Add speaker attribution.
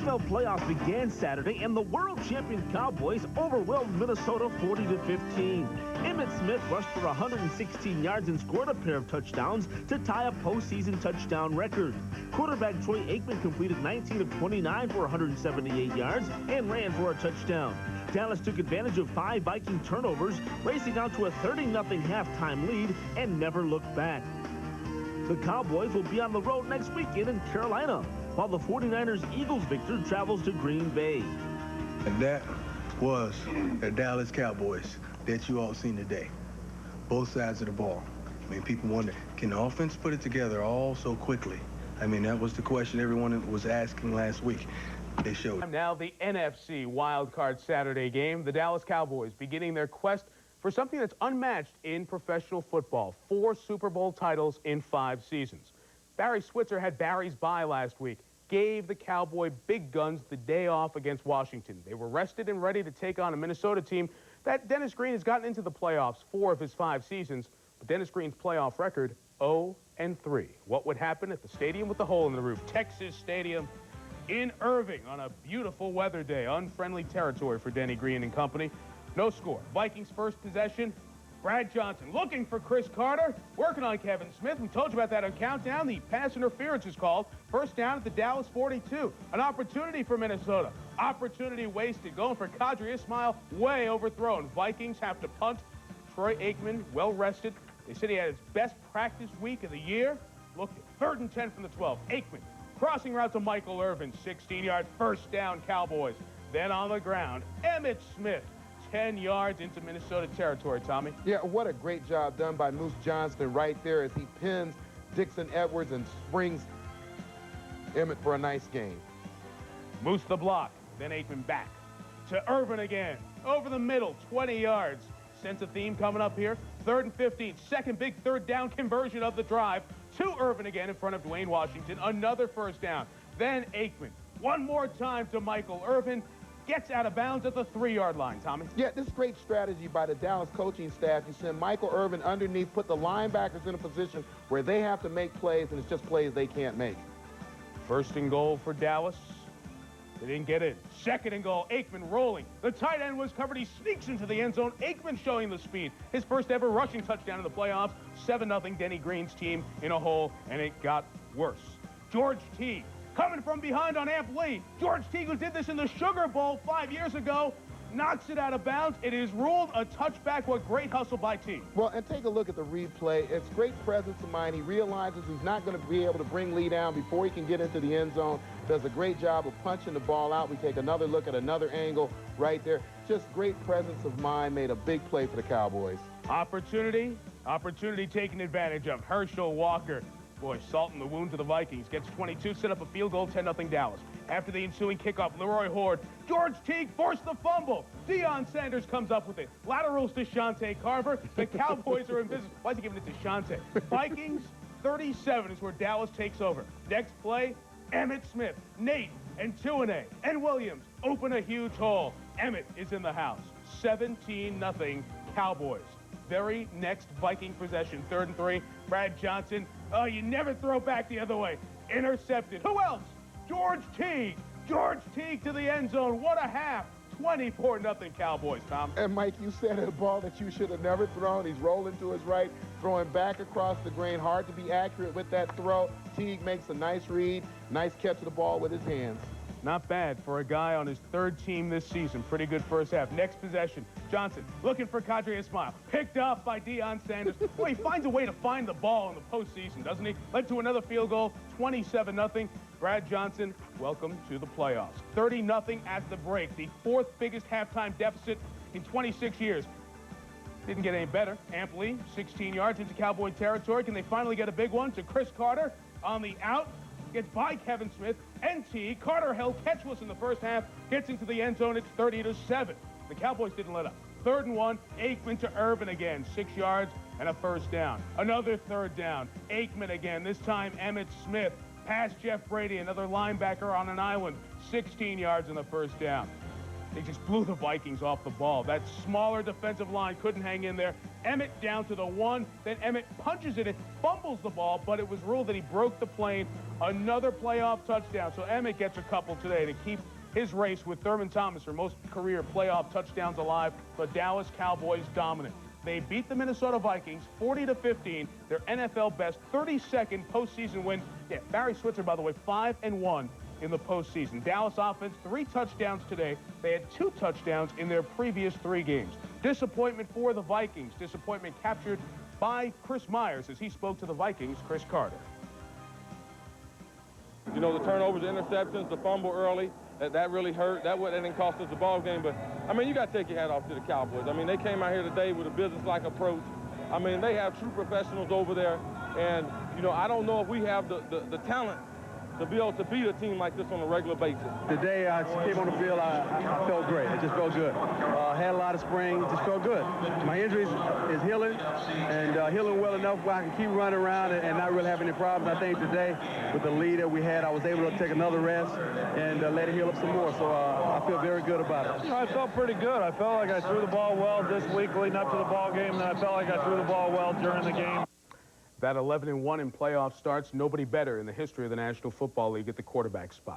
Speaker 1: NFL playoffs began Saturday, and the world champion Cowboys overwhelmed Minnesota 40-15. Emmitt Smith rushed for 116 yards and scored a pair of touchdowns to tie a postseason touchdown record. Quarterback Troy Aikman completed 19 of 29 for 178 yards and ran for a touchdown. Dallas took advantage of 5 Viking turnovers, racing out to a 30-0 halftime lead and never looked back. The Cowboys will be on the road next weekend in Carolina, while the 49ers-Eagles victor travels to Green Bay.
Speaker 2: And that was the Dallas Cowboys that you all seen today. Both sides of the ball. I mean, people wonder, can the offense put it together all so quickly? I mean, that was the question everyone was asking last week. They showed.
Speaker 3: Now the NFC wildcard Saturday game. The Dallas Cowboys beginning their quest for something that's unmatched in professional football. 4 Super Bowl titles in 5 seasons. Barry Switzer had Barry's bye last week. Gave the Cowboy big guns the day off against Washington. They were rested and ready to take on a Minnesota team that Dennis Green has gotten into the playoffs 4 of his 5 seasons. But Dennis Green's playoff record, 0-3. What would happen at the stadium with the hole in the roof? Texas Stadium in Irving on a beautiful weather day. Unfriendly territory for Denny Green and company. No score. Vikings first possession. Brad Johnson looking for Chris Carter. Working on Kevin Smith. We told you about that on Countdown. The pass interference is called. First down at the Dallas 42. An opportunity for Minnesota. Opportunity wasted. Going for Qadri Ismail. Way overthrown. Vikings have to punt. Troy Aikman, well rested. They said he had his best practice week of the year. Look, 3rd and 10 from the 12. Aikman. Crossing route to Michael Irvin, 16-yard first down Cowboys. Then on the ground, Emmitt Smith, 10 yards into Minnesota territory, Tommy.
Speaker 4: Yeah, what a great job done by Moose Johnston right there as he pins Dixon Edwards and springs Emmitt for a nice gain.
Speaker 3: Moose the block, then Aikman back to Irvin again. Over the middle, 20 yards. Sense a theme coming up here. 3rd and 15, second big 3rd down conversion of the drive. To Irvin again in front of Dwayne Washington. Another first down. Then Aikman. One more time to Michael Irvin. Gets out of bounds at the 3-yard line, Tommy.
Speaker 4: Yeah, this is great strategy by the Dallas coaching staff. You send Michael Irvin underneath, put the linebackers in a position where they have to make plays, and it's just plays they can't make.
Speaker 3: 1st and goal for Dallas. They didn't get in. 2nd and goal. Aikman rolling. The tight end was covered. He sneaks into the end zone. Aikman showing the speed. His first ever rushing touchdown in the playoffs. 7-0 Denny Green's team in a hole, and it got worse. George Teague coming from behind on Amp Lee. George Teague, who did this in the Sugar Bowl 5 years ago, knocks it out of bounds. It is ruled a touchback. What great hustle by Teague.
Speaker 4: Well, and take a look at the replay. It's great presence of mind. He realizes he's not going to be able to bring Lee down before he can get into the end zone. Does a great job of punching the ball out. We take another look at another angle right there. Just great presence of mind. Made a big play for the Cowboys.
Speaker 3: Opportunity taken advantage of. Herschel Walker. Boy, salt in the wound to the Vikings. Gets 22, set up a field goal, 10-0 Dallas. After the ensuing kickoff, Leroy Horde. George Teague forced the fumble. Deion Sanders comes up with it. Laterals to Shante Carver. The Cowboys are in business. Why is he giving it to Shante? Vikings 37 is where Dallas takes over. Next play, Emmitt Smith, Nate, and Tuanay, and Williams open a huge hole. Emmitt is in the house. 17-0 Cowboys. Very next Viking possession, 3rd and 3. Brad Johnson. Oh, you never throw back the other way. Intercepted. Who else? George Teague. George Teague to the end zone. What a half. 24-0 Cowboys, Tom.
Speaker 4: And Mike, you said a ball that you should have never thrown. He's rolling to his right, throwing back across the grain. Hard to be accurate with that throw. Teague makes a nice read, nice catch of the ball with his hands.
Speaker 3: Not bad for a guy on his 3rd team this season. Pretty good first half. Next possession, Johnson looking for Qadri Ismail. Picked off by Deion Sanders. Boy, he finds a way to find the ball in the postseason, doesn't he? Led to another field goal, 27-0. Brad Johnson, welcome to the playoffs. 30-0 at the break. The 4th biggest halftime deficit in 26 years. Didn't get any better. Amp Lee, 16 yards into Cowboy territory. Can they finally get a big one to Chris Carter on the out? Gets by Kevin Smith. NT. Carter held catchless in the first half. Gets into the end zone. It's 30-7. The Cowboys didn't let up. 3rd and 1. Aikman to Irvin again. 6 yards and a first down. Another 3rd down. Aikman again. This time Emmitt Smith. Past Jeff Brady. Another linebacker on an island. 16 yards in the first down. They just blew the Vikings off the ball. That smaller defensive line couldn't hang in there. Emmett down to the 1. Then Emmett punches it and fumbles the ball, but it was ruled that he broke the plane. Another playoff touchdown. So Emmett gets a couple today to keep his race with Thurman Thomas for most career playoff touchdowns alive. The Dallas Cowboys dominant. They beat the Minnesota Vikings 40-15, their NFL best 32nd postseason win. Yeah, Barry Switzer, by the way, 5-1 in the postseason. Dallas offense, 3 touchdowns today. They had 2 touchdowns in their previous 3 games. Disappointment for the Vikings. Disappointment captured by Chris Myers as he spoke to the Vikings' Chris Carter.
Speaker 5: You know, the turnovers, the interceptions, the fumble early, that really hurt. That didn't cost us the ball game. But, I mean, you got to take your hat off to the Cowboys. I mean, they came out here today with a business-like approach. I mean, they have true professionals over there. And, you know, I don't know if we have the talent to be able to beat a team like this on a regular basis.
Speaker 6: Today I came on the field, I felt great. It just felt good. Had a lot of spring, just felt good. My injuries is healing, and healing well enough where I can keep running around and not really have any problems. I think today, with the lead that we had, I was able to take another rest and let it heal up some more. So I feel very good about it.
Speaker 7: You know, I felt pretty good. I felt like I threw the ball well this week leading up to the ball game, and I felt like I threw the ball well during the game.
Speaker 3: That 11-1 in playoff starts, nobody better in the history of the National Football League at the quarterback spot.